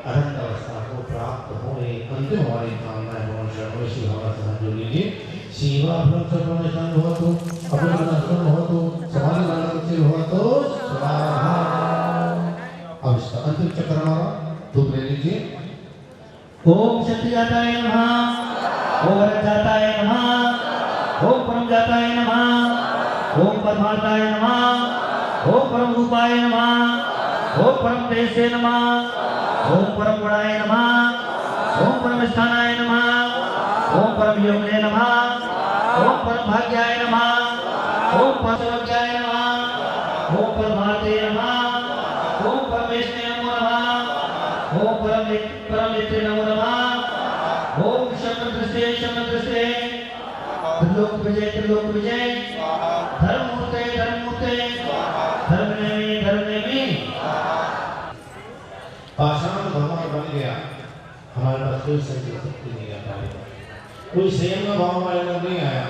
अनंत अवस्था को प्राप्त हो एक अंतिम हमारी कामना है भगवान श्री हमारा साथ जो लीजिए शिवा ब्रह्मचर्य भवतु अभिनंदन भवतु समाधि नानक भवतु स्वाहा। अब इसका अंतिम चक्र हमारा धूप ले लीजिए। ओम शक्ति जाताय नमः, ओम वरद जाताय नमः, ओम परम जाताय नमः, ओम परमार्थाय नमः, ओम परम रूपाय नमः, ओम परम तेजसे नमः, ओम परम गुणाय नमः, ओम परम स्थानाय नमः, ओम परम योगिने नमः, ओम परम भाग्याय नमः, ओम परम सर्वज्ञाय नमः, ओम परमार्थे नमः, ओम परमेश्वरे नमो नमः, ओम परम नित्य नमो नमः, ओम शमद्रसे त्रिलोक विजय धर्ममूर्ते धर्मनेमी। पाषाण भगवान बन गया, हमारे पास कोई संकल्प शक्ति नहीं आ पाई, कोई संयम का भाव हमारे अंदर नहीं आया।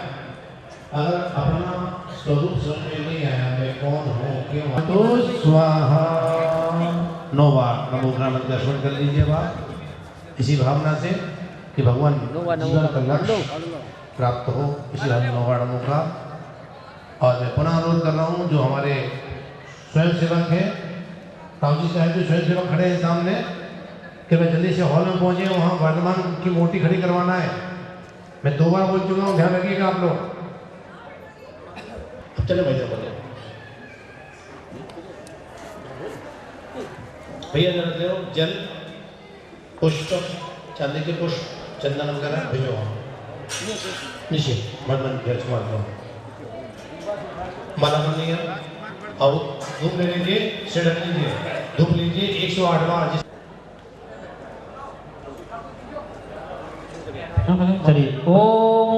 अगर अपना स्वरूप समझ में नहीं आया मैं कौन हूँ क्यों तो स्वाहा 9 बार नमो ग्रामन का स्मरण कर लीजिए। बात इसी भावना से कि भगवान जीवन का लक्ष्य प्राप्त हो, इसी भावना 9 बार नमो का। और मैं पुनः अनुरोध कर रहा हूँ जो हमारे स्वयं सेवक हैं, ताऊ जी साहब जो स्वयं सेवक खड़े हैं सामने, कि मैं जल्दी से हॉल में पहुँचे, वहाँ वर्धमान की मूर्ति खड़ी करवाना है। मैं 2 बार बोल चुका हूँ, ध्यान रखिएगा आप लोग। चलो भैया बोले भैया जरा दे जल पुष्प चांदी के पुष्प चंदन वगैरह भेजो नीचे मन घर से मार दो माला कर लिया। और धूप ले लीजिए, सिर रख लीजिए, धूप लीजिए 108 बार। चलिए ओम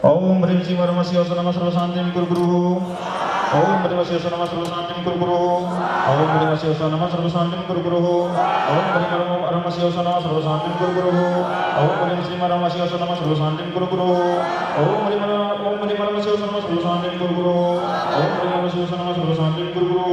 ओम ह्रीं श्रीं परम शिवाय नमः सर्वशान्तिं कुरु गुरुः। ओम ह्रीं शिवाय नमः सर्वशान्तिं कुरु गुरुः। ओम ह्रीं शिवाय नमः सर्वशान्तिं कुरु गुरुः। ओम ह्रीं परम शिवाय नमः सर्वशान्तिं कुरु गुरुः। ओम ह्रीं श्रीं परम शिवाय नमः सर्वशान्तिं कुरु गुरुः। ओम ह्रीं परम शिवाय नमः सर्वशान्तिं कुरु गुरुः। ओम ह्रीं परम शिवाय नमः सर्वशान्तिं कुरु गुरुः। ओम ह्रीं परम शिवाय नमः सर्वशान्तिं कुरु गुरुः।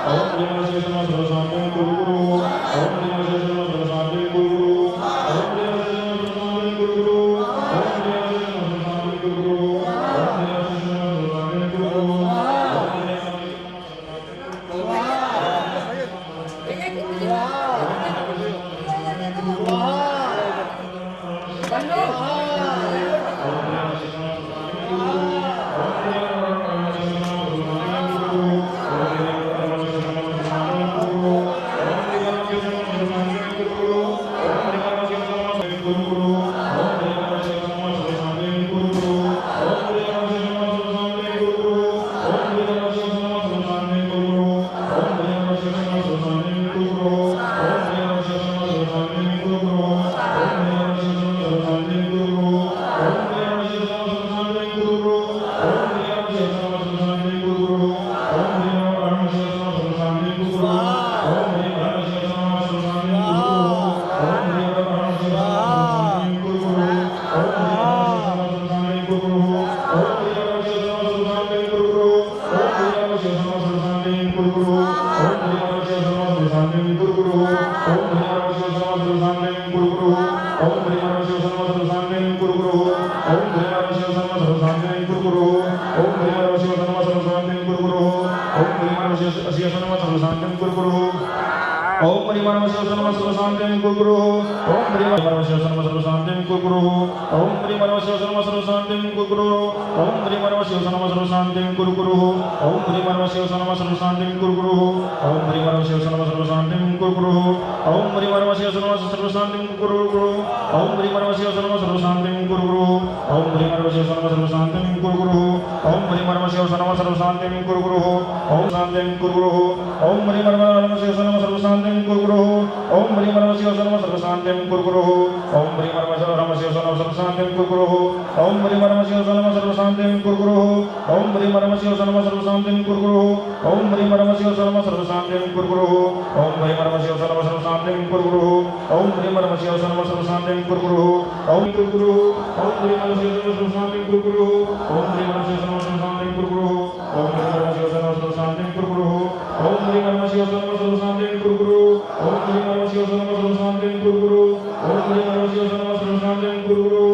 ओम ह्रीं परम शिवाय नमः सर्वशान्तिं कुरु गुरुः। ओम ह्रीं परम शिवाय नमः सर्वशान्तिं कुरु गुरुः। ओम हरि नमः शिवाय नमः सर्वशांतिं कुरु गुरु ओम हरि नमः शिवाय नमः सर्वशांतिं कुरु गुरु ओम हरि नमः शिवाय नमः सर्वशांतिं कुरु गुरु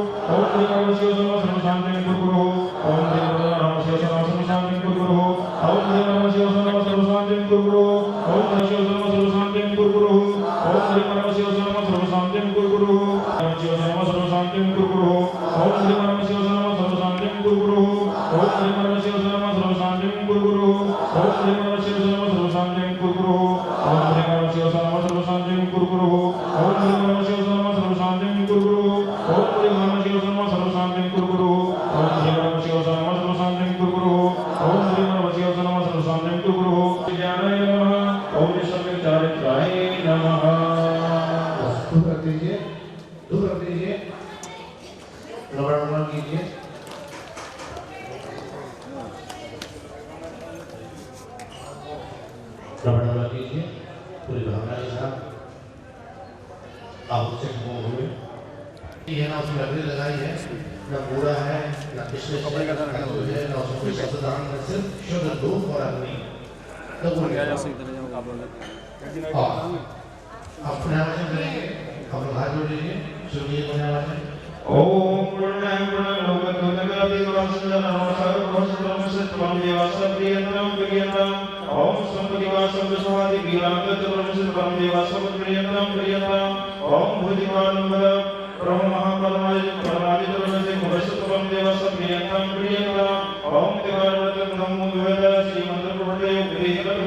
ओम हरि नमः शिवाय नमः सर्वशांतिं कुरु गुरु ओम हरि नमः शिवाय नमः सर्वशांतिं कुरु गुरु ओम हरि नमः शिवाय नमः सर्वशांतिं कुरु गुरु ओम हरि शिवाय नमः सर्वशांतिं कुरु गुरु ओम हरि नमः शिवाय नमः सर्वशांतिं कुरु गुरु शिवाय नमः सर्वशांतिं कुरु गुरु ओम हरि नमः शिवाय नमः सर्वशांतिं कुरु गुरु ओम हरि नमः शिवाय नमः सर्वशांतिं कुरु गुरु ओम हरि नमः शिवाय नमः सर्वशांतिं कुरु गुरु ओम हरि नमः शिवाय नमः सर्वशांतिं कुरु गुरु ओम हरि नमः शिवाय नमः सर्वशांतिं कुरु गुरु ओम हरि नमः शिवाय नमः सर्वशांतिं कुरु गुरु ओम हरि नमः शिवाय नमः सर्वशांतिं कुरु गुरु ओम हरि नमः शिवाय नमः सर्वशांतिं कुरु गुरु ज्ञानाय नमः ओम निसर्गचारित्राय नमः। दूर रख दीजिए, दूर रख दीजिए, नमन कीजिए। नमन कीजिए पूरी भावना के साथ। आप उससे घूम हुए ये ना उसमें लकड़ी लगाई है, ना पूरा है, ना पिछले कपड़े का है, ना उसमें कोई शब्ददान, ना सिर्फ शुद्ध धूप और अग्नि। तो बोल गया अपने आवाज़ करेंगे, हम लोग हाथ जोड़ लीजिए, सुनिए अपने आवाज़। ओम पूर्णं पूर्णं लोकतो नगरादि वासुदेव नमस्कार वासुदेव सत्वं देवासं प्रियंतम प्रियंतम ओम संपदिवासं विश्वादि वीरांगत परमसिद्धं देवासं प्रियंतम प्रियंतम ओम भूतिमान ब्रह्म महापरमाय परमादि तरसे कुबसत्वं देवासं प्रियंतम प्रियंतम ओम देवारतं नमो वेद श्रीमंत्र प्रभुते प्रियंतम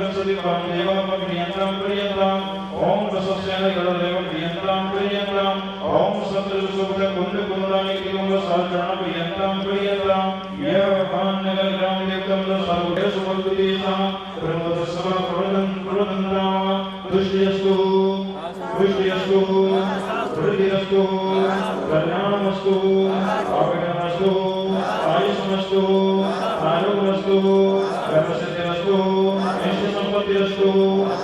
देवं प्रियंतम प्रियंतम ओम रसस्यन गणदेव प्रियंतम प्रियंतम ओम सत्रसुभग कुंड कुंडानि किलोम साचरण प्रियंतम प्रियंतम यह भान नगर ग्राम देवतम सर्वदेव सुभगुदेशा ब्रह्मोत्सव प्रवदन प्रवदनराम दुष्यस्तु दुष्यस्तु वृद्धिरस्तु कल्याणमस्तु आगमनमस्तु आयुष्मस्तु आरोग्यमस्तु कर्मसिद्धिरस्तु इष्टसंपत्तिरस्तु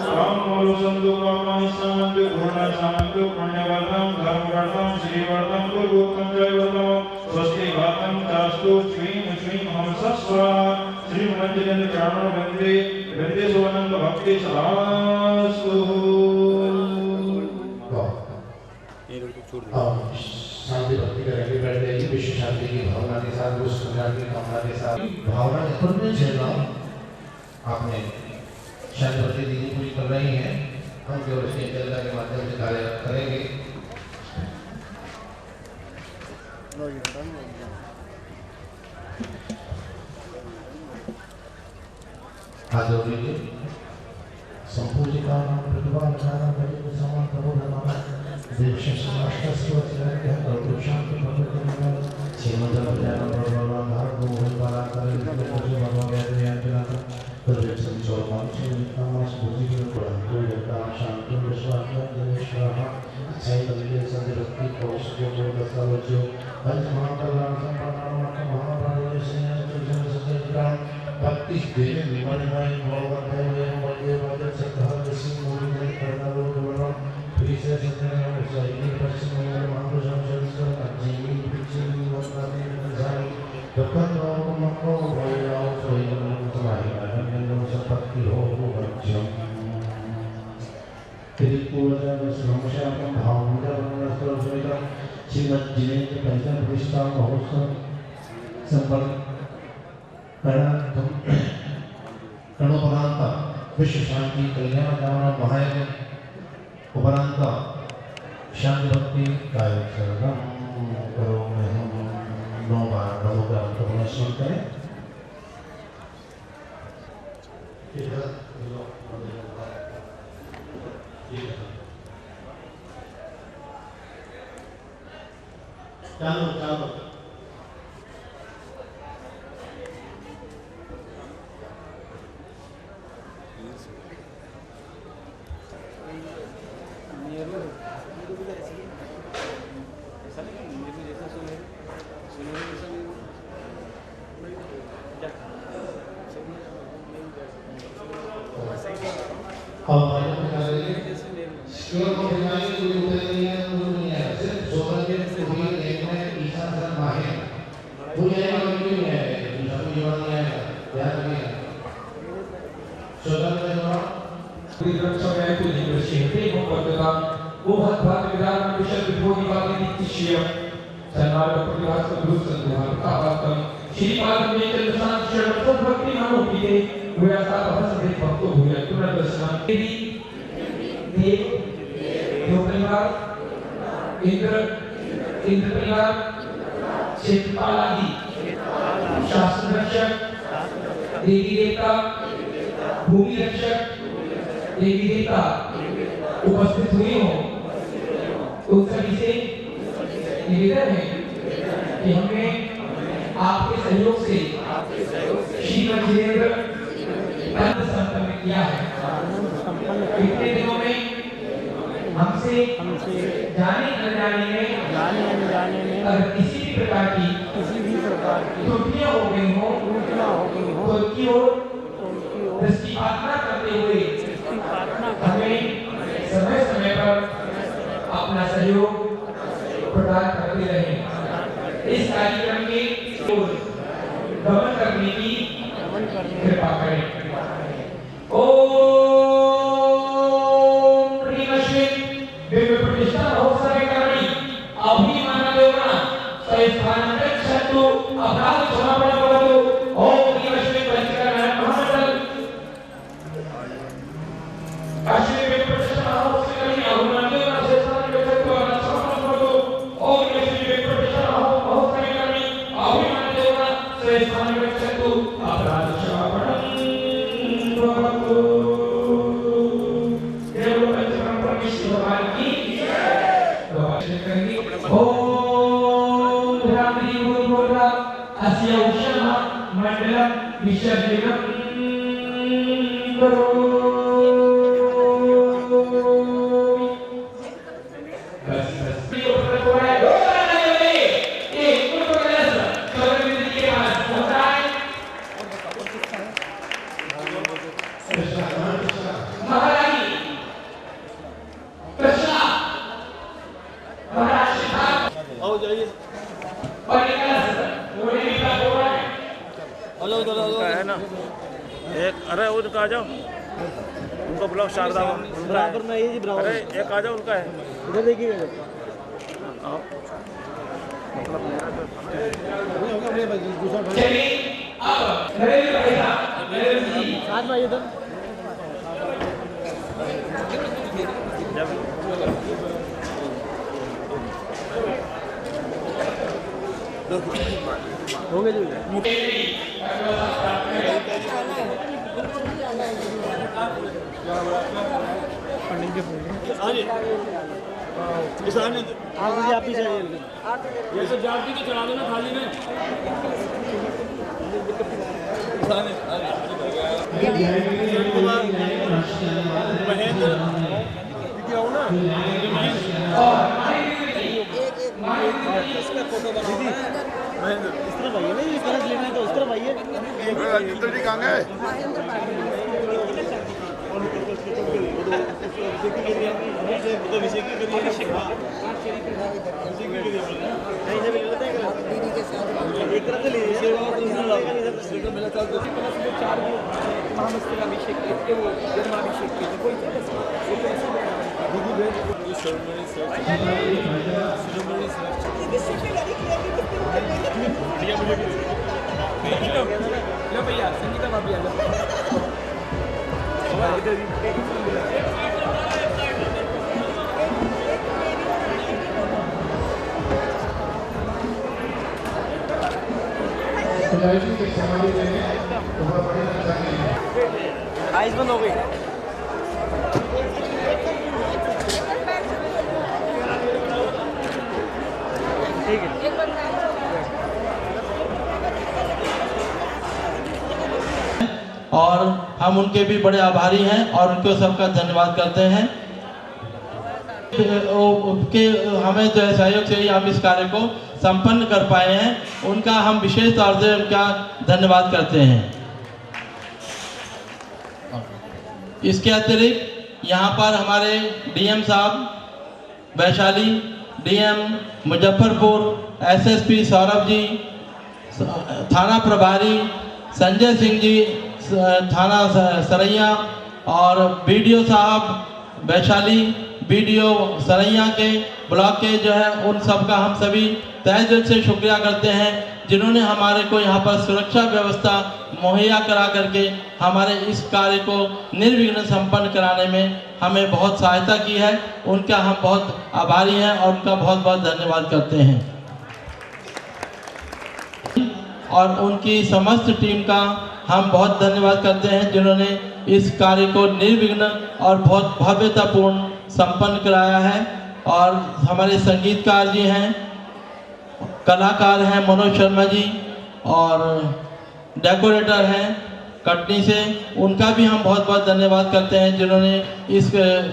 काममोलसन्तु कामानिशान्तु गुणाशान्तु पुण्यवर्धं धर्मवर्धं श्रीवर्धं गुरुवर्धं जयवर्धं स्वस्ति वातं चास्तु श्रीं श्रीं हंसस्व श्रीमन्दिरेन्द्र चरणों वन्दे वन्दे सुवनंद भक्ति सदास्तु। शांति भक्ति करेंगे, बैठ जाइए। विश्व शांति की भावना के साथ, विश्व कल्याण की कामना के साथ भावना अपने चेहरा आपने शांति भक्ति दीदी पूरी कर रही हैं। हम केवल इसके चलता के माध्यम से कार्य करेंगे। हाथ जोड़ लीजिए। संपूजिका नाम प्रतिभा नाम परिचित समान प्रभु नाम देश समाष्टस्व चिरंतन और शांति भगवती श्रीमंत प्रजान प्रभुवान भारत भूमि वाला करें मुझे भगवान के अंजना तो जैसे चौमान से कामास बुद्धि के पुराण को यथा शांति विश्वास जनेश्वर सही तरीके से भक्ति कोश को दस्तावेजो पंच महाकल्याण संपन्न महाप्राण से जन सत्याग्रह भक्ति देव निमनमय भगवते वे मध्य मध्य सत्ता जैसी मूल में करना लोग बनो फिर से सत्य सही पश्चिम में महापुरुषों से संस्कार जीवी पिछली वंदने जानी दुखत और मको भयाओ सोई तुम्हारी अनंत संपत्ति हो भज्यम तेरी पूजा में श्रमशा का भावना मनस्तर सोईता श्रीमद् जिनेन्द्र पंचम प्रतिष्ठा महोत्सव संपन्न करणोपरांत विश्व शांति कल्याण कामना महायज्ञ उपरांत शांति भक्ति कार्यक्रम करो में हम 9 बार नमो का पुनः स्मरण करें। चालो चालो स्वतंत्र देवी देवता भूमि रक्षक देवी देवता उपस्थित हुए हो तो सभी से निवेदन है कि हमने आपके सहयोग से श्रीमद जिनेंद्र संपन्न किया है। पिछले दिनों में हमसे जाने अनजाने में अगर किसी भी प्रकार की त्रुटियां हो गई हो तो उनकी ओर दृष्टिपात न करते हुए हमें समय समय पर अपना सहयोग प्रदान करते रहे। इस कार्यक्रम के गमन करने की कृपा करें। ओम ह्रीं श्रीं दिव्य प्रतिष्ठा महोत्सवे कर्मणि अभिमानदेवना स्थानगच्छतु अपराध क्षमापण करोतु। ओम ह्रीं श्रीं पंचकर्म महामंडल काशी दिव्य प्रतिष्ठा महोत्सवे कर्मणि अभिमानदेवना स्थानगच्छतु अपराध क्षमापण करोतु। ओम ह्रीं श्रीं दिव्य प्रतिष्ठा महोत्सवे कर्मणि अभिमानदेवना स्थानगच्छतु अपराध क्षमापण करोतु। देव पंचकर्म परमेश्वर भगवान की ओम ह्रीं भूर्भुवः अस्य उष्णः मंडलं विसर्जनं करोमि। है ना एक, अरे उनका आ जाओ, उनको बुलाओ, शारदा बराबर में ये बराबर। अरे एक आ जाओ, उनका है इधर देखिए। आओ साथ में इधर होंगे जो आप ही चाहिए ये तो जाती तो चला देना थाली में। महेंद्र महेंद्र इस तरफ आइए ना, इस तरफ लेना है तो उस तरफ आइए। चित्र जी कहाँ गए? भैया संगीता भाभी आइस बंद हो गई। ठीक है और हम उनके भी बड़े आभारी हैं और उनको सबका धन्यवाद करते हैं कि हमें जो सहयोग से ही हम इस कार्य को संपन्न कर पाए हैं। उनका हम विशेष तौर से उनका धन्यवाद करते हैं। इसके अतिरिक्त यहाँ पर हमारे डीएम साहब वैशाली, डीएम मुजफ्फरपुर, एसएसपी सौरभ जी, थाना प्रभारी संजय सिंह जी थाना सरैया और बीडीओ साहब वैशाली, बीडीओ सरैया के ब्लॉक के जो है उन सब का हम सभी तहे दिल से शुक्रिया करते हैं, जिन्होंने हमारे को यहाँ पर सुरक्षा व्यवस्था मुहैया करा करके हमारे इस कार्य को निर्विघ्न संपन्न कराने में हमें बहुत सहायता की है। उनका हम बहुत आभारी हैं और उनका बहुत बहुत धन्यवाद करते हैं। और उनकी समस्त टीम का हम बहुत धन्यवाद करते हैं, जिन्होंने इस कार्य को निर्विघ्न और बहुत भव्यतापूर्ण संपन्न कराया है। और हमारे संगीतकार जी हैं, कलाकार हैं मनोज शर्मा जी, और डेकोरेटर हैं कटनी से, उनका भी हम बहुत बहुत धन्यवाद करते हैं, जिन्होंने इस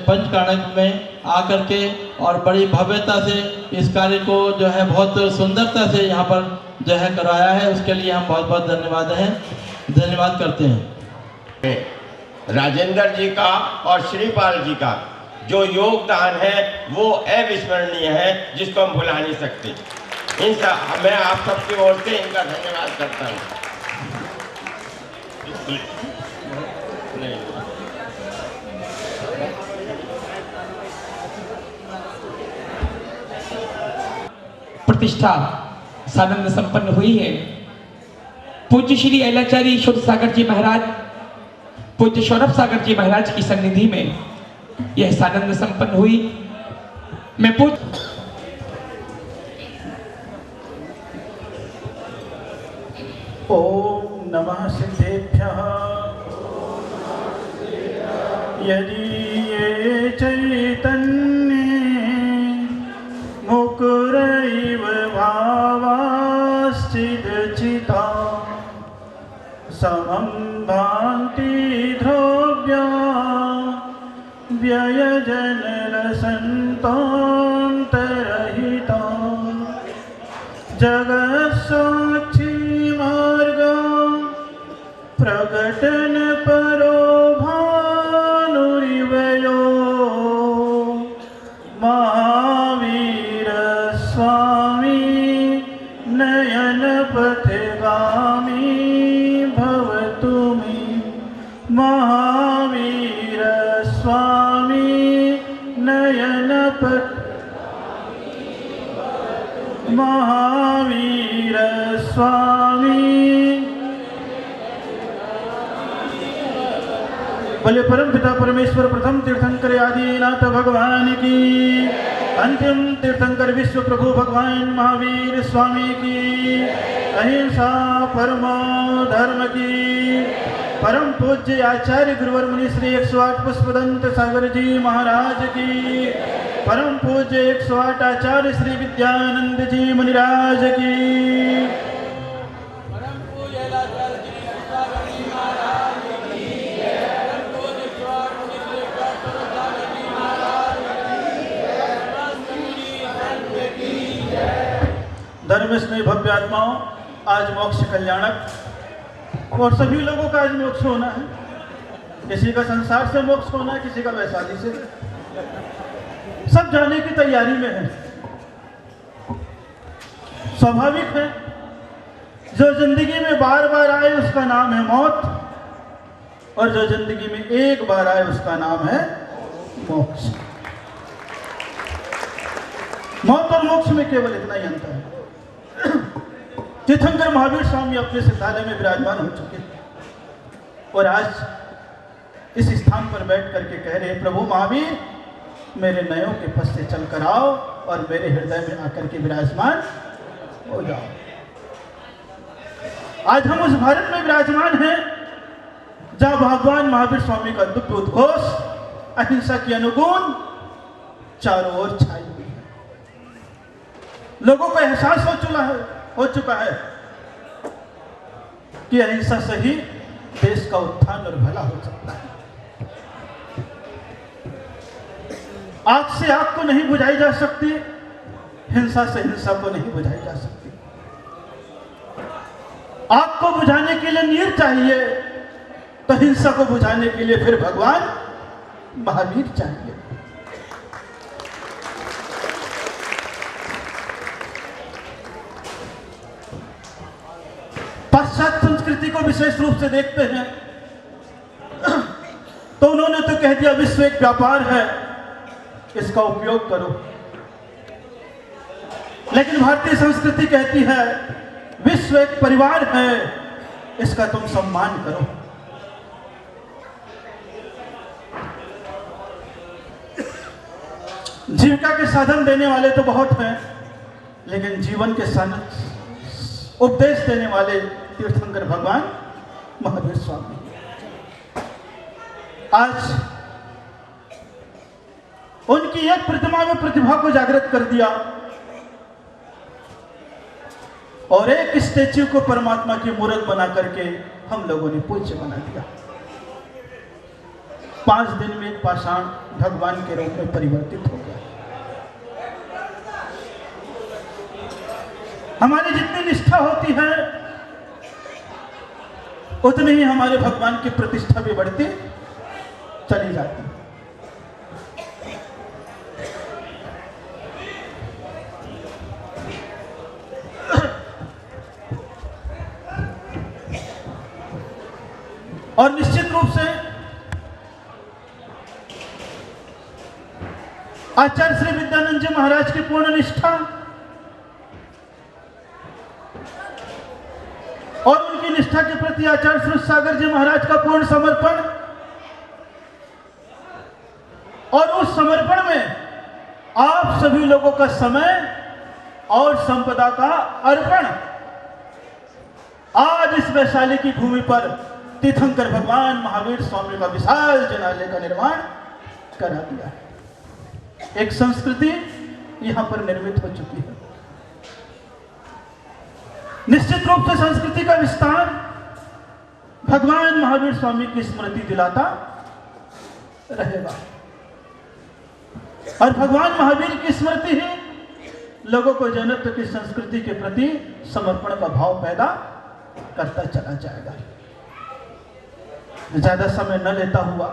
पंचकाणक में आकर के और बड़ी भव्यता से इस कार्य को जो है बहुत सुंदरता से यहाँ पर जो है करवाया है। उसके लिए हम बहुत बहुत धन्यवाद करते हैं। राजेंद्र जी का और श्रीपाल जी का जो योगदान है वो अविस्मरणीय है, जिसको हम भुला नहीं सकते। मैं आप सबकी ओर से इनका धन्यवाद करता हूँ। प्रतिष्ठा सानंद संपन्न हुई है। पूज्य श्री ऐलाचार्य ईश्वर सागर जी महाराज, पूज्य सौरभ सागर जी महाराज की सन्निधि में यह सानंद संपन्न हुई। मैं ओम नमः सिद्धेभ्यः। यदि ये चैतन्ये मुकुरैव भावाश्चिदचिता समं भान्ति ध्रुव्या व्ययजनरसन्तान्तरहिता जगत्साक्षी मार्गा प्रकटन परो भानुरिवयो महावीर स्वामी नयन पथगामी भवतु मे। महावीर स्वामी नयन पथ महावीर स्वामी। बोले परम पिता परमेश्वर प्रथम तीर्थंकर आदिनाथ भगवान की, अंतिम तीर्थंकर विश्व प्रभु भगवान महावीर स्वामी की, अहिंसा परमो धर्म की, परम पूज्य आचार्य गुरुवर मुनि श्री 108 पुष्पदंत सागर जी महाराज की, परम पूज्य 108 आचार्य श्री विद्यानंद जी मुनिराज की, परम पूज्य आचार्य श्री सागर जी महाराज की, परम पूज्य 108 मुनि श्री सागर जी महाराज की, धर्म स्नेह भव्य आत्माओं, आज मोक्ष कल्याणक और सभी लोगों का आज मोक्ष होना है। किसी का संसार से मोक्ष होना है, किसी का वैशाली से, सब जाने की तैयारी में है। स्वाभाविक है, जो जिंदगी में बार बार आए उसका नाम है मौत, और जो जिंदगी में एक बार आए उसका नाम है मोक्ष। मौत और मोक्ष में केवल इतना ही अंतर है। तीर्थंकर महावीर स्वामी अपने सिद्धालय में विराजमान हो चुके हैं और आज इस स्थान पर बैठ करके कह रहे हैं, प्रभु महावीर मेरे नयों के पथ से चल कर आओ और मेरे हृदय में आकर के विराजमान हो जाओ। आज हम उस भारत में विराजमान हैं जहां भगवान महावीर स्वामी का दिव्य उद्घोष अहिंसा की अनुगुण चारों ओर छाई हुई है। लोगों को एहसास हो चुका है कि अहिंसा से ही देश का उत्थान और भला हो सकता है। आग से आग को नहीं बुझाई जा सकती, हिंसा से हिंसा को नहीं बुझाई जा सकती। आग को बुझाने के लिए नीर चाहिए, तो हिंसा को बुझाने के लिए फिर भगवान महावीर चाहिए। पाश्चात्य संस्कृति को विशेष रूप से देखते हैं तो उन्होंने तो कह दिया विश्व एक व्यापार है, इसका उपयोग करो। लेकिन भारतीय संस्कृति कहती है विश्व एक परिवार है, इसका तुम सम्मान करो। जीविका के साधन देने वाले तो बहुत हैं, लेकिन जीवन के उपदेश देने वाले तीर्थंकर भगवान महावीर स्वामी। आज उनकी एक प्रतिमा में प्रतिभा को जागृत कर दिया और एक स्टेच्यू को परमात्मा की मूर्त बना करके हम लोगों ने पूज्य बना दिया। 5 दिन में एक पाषाण भगवान के रूप में परिवर्तित हो गया। हमारी जितनी निष्ठा होती है उतनी ही हमारे भगवान की प्रतिष्ठा भी बढ़ती चली जाती है। और निश्चित रूप से आचार्य श्री विद्यानंद जी महाराज की पूर्ण निष्ठा और उनकी निष्ठा के प्रति आचार्य श्री सागर जी महाराज का पूर्ण समर्पण और उस समर्पण में आप सभी लोगों का समय और संपदा का अर्पण आज इस वैशाली की भूमि पर तीर्थंकर भगवान महावीर स्वामी का विशाल जनालय का निर्माण करा दिया है। एक संस्कृति यहां पर निर्मित हो चुकी है। निश्चित रूप से संस्कृति का विस्तार भगवान महावीर स्वामी की स्मृति दिलाता रहेगा और भगवान महावीर की स्मृति ही लोगों को जैनत्व की संस्कृति के प्रति समर्पण का भाव पैदा करता चला जाएगा। ज्यादा समय न लेता हुआ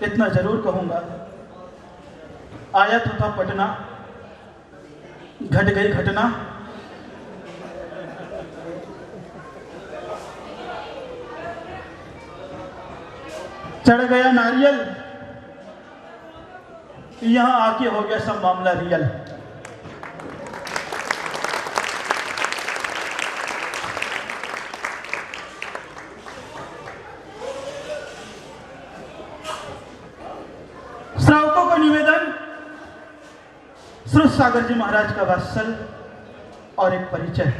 इतना जरूर कहूंगा, आया तो था पटना, घट गई घटना। चढ़ गया नारियल, यहां आके हो गया सब मामला रियल। श्रावकों का निवेदन, श्री सागर जी महाराज का वात्सल्य और एक परिचय।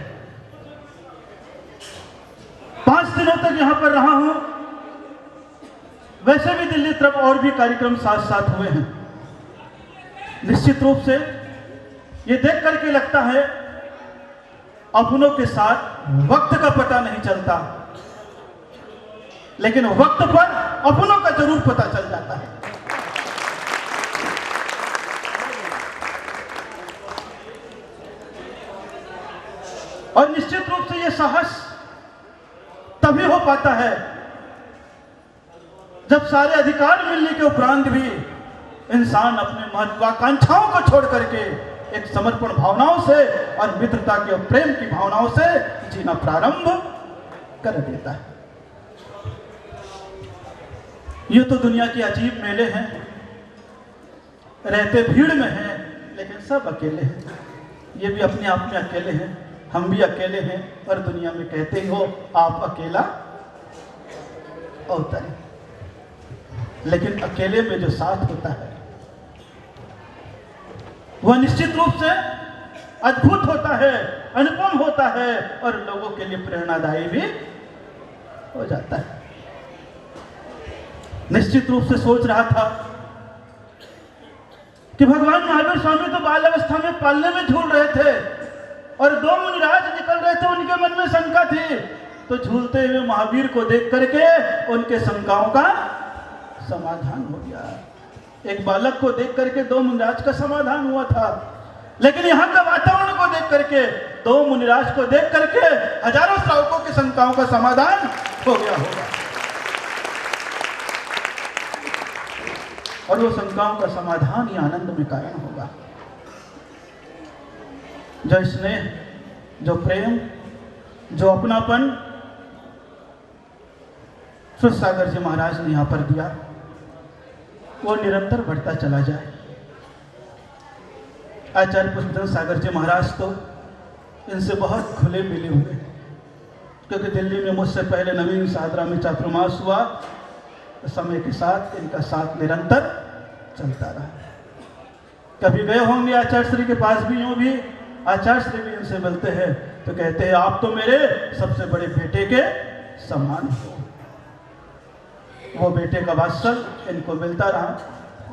5 दिनों तक यहां पर रहा हूं, वैसे भी दिल्ली तरफ और भी कार्यक्रम साथ साथ हुए हैं। निश्चित रूप से ये देख करके लगता है अपनों के साथ वक्त का पता नहीं चलता, लेकिन वक्त पर अपनों का जरूर पता चल जाता है। और निश्चित रूप से यह साहस तभी हो पाता है जब सारे अधिकार मिलने के उपरांत भी इंसान अपने महत्वाकांक्षाओं को छोड़ करके एक समर्पण भावनाओं से और मित्रता के और प्रेम की भावनाओं से जीना प्रारंभ कर देता है। ये तो दुनिया के अजीब मेले हैं, रहते भीड़ में हैं लेकिन सब अकेले हैं। ये भी अपने आप में अकेले हैं, हम भी अकेले हैं और दुनिया में कहते ही हो आप अकेला अवतरे। लेकिन अकेले में जो साथ होता है वह निश्चित रूप से अद्भुत होता है, अनुपम होता है और लोगों के लिए प्रेरणादायी भी हो जाता है। निश्चित रूप से सोच रहा था कि भगवान महावीर स्वामी तो बाल अवस्था में पालने में झूल रहे थे और 2 मुनिराज निकल रहे थे, उनके मन में शंका थी, तो झूलते हुए महावीर को देख करके उनके शंकाओं का समाधान हो गया। एक बालक को देख करके 2 मुनिराज का समाधान हुआ था, लेकिन यहाँ का वातावरण को देख करके 2 मुनिराज को देख करके हजारों श्रावकों की शंकाओं का समाधान हो गया होगा। और वो शंकाओं का समाधान ही आनंद में कारण होगा। जो स्नेह, जो प्रेम, जो अपनापन सुर सागर जी महाराज ने यहाँ पर दिया, वो निरंतर बढ़ता चला जाए। आचार्य पुष्पचंद्र सागर जी महाराज तो इनसे बहुत खुले मिले हुए, क्योंकि दिल्ली में मुझसे पहले नवीन सादरा में चातुर्मास हुआ, तो समय के साथ इनका साथ निरंतर चलता रहा। कभी गए होंगे आचार्य श्री के पास भी, यूँ भी आचार्य श्री भी इनसे मिलते हैं तो कहते हैं आप तो मेरे सबसे बड़े बेटे के समान हो। वो बेटे का वात्सल्य इनको मिलता रहा,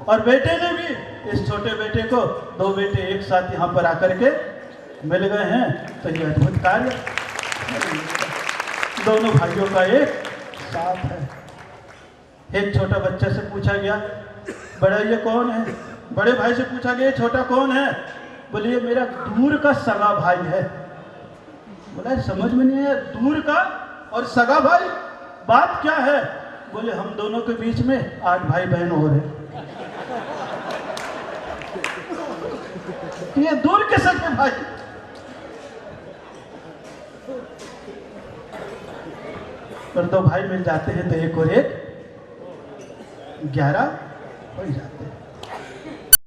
और बेटे ने भी इस छोटे बेटे को, 2 बेटे एक साथ यहाँ पर आकर के मिल गए हैं, तो ये अद्भुत कार्य दोनों भाइयों का एक साथ है। एक छोटा बच्चे से पूछा गया, बड़ा ये कौन है? बड़े भाई से पूछा गया छोटा कौन है? बोले ये मेरा दूर का सगा भाई है। बोला समझ में नहीं है, दूर का और सगा भाई बात क्या है? बोले हम दोनों के बीच में 8 भाई बहन हो रहे, ये दूर के सगे भाई। और 2 भाई मिल जाते हैं तो 1 और 1 11 हो जाते हैं।